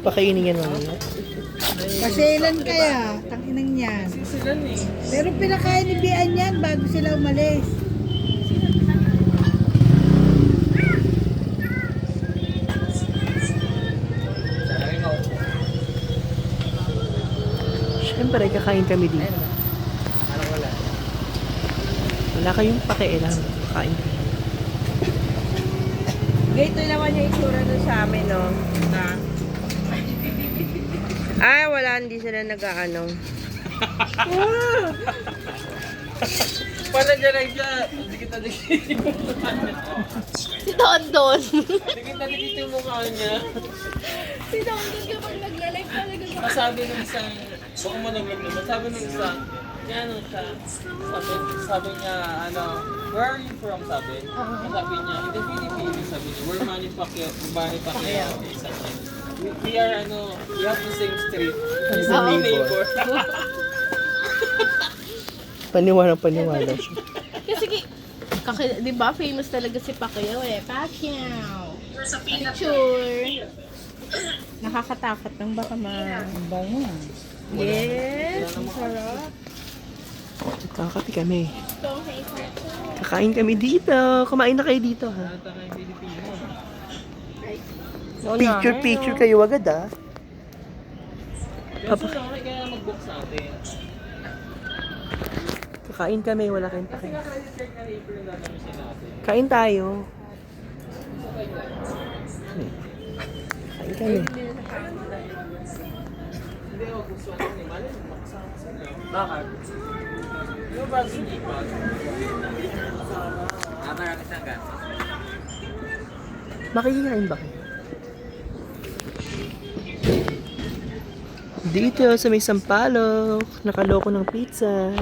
Pakainin yan mamaya. Pasailan kaya, tanginang yan. Sisilan eh. Pero pinakain ni Bian yan bago sila umalis. Sabi mo. Siyempre, kakain kami dito. Parang wala. Wala kayong pakialam. Kakain kami. Ganito naman yung itsura nun sa amin, no? Na. Ay, wala. Hindi sila nag-ano. Para dyan lang siya. Hindi kita dikit yung mukha niya. Si Don Don. Hindi kita dikit yung mukha niya. Si Don Don kapag nagla-live talaga sa Sabi nung isang, baka mo naman naman, sabi nung isang, yan ano siya, sabi niya, ano, where are you from, sabi? Sabi niya, in the Philippines, sabi niya, we're Manny Pacquiao, sabi niya. We are, ano, we have the same street. He's a neighbor. Paniwala siya. Kasi di ba famous talaga si Pacquiao eh. Pacquiao. Picture. Nakakatakot ng baka Ang bango. Yes, ang sarap. Kakati kami. Ito, hey, Kakain kami dito. Kumain na kayo dito, ha? Ata kay Pilipino. Picture kayo agad, ha? Pero sa akin, kaya mag-book sa atin. Kakain kami, wala kayong Kasi pakialam. nga credit card na April na kami natin. Kain tayo. Kain kami. Hindi ako gusto ko ni Mali, makasama sila. Bakit? Yung ba hindi pa? Marami siyang gato. Makikikain ba kayo? Dito sa may Sampaloc, nakaloko ng pizza.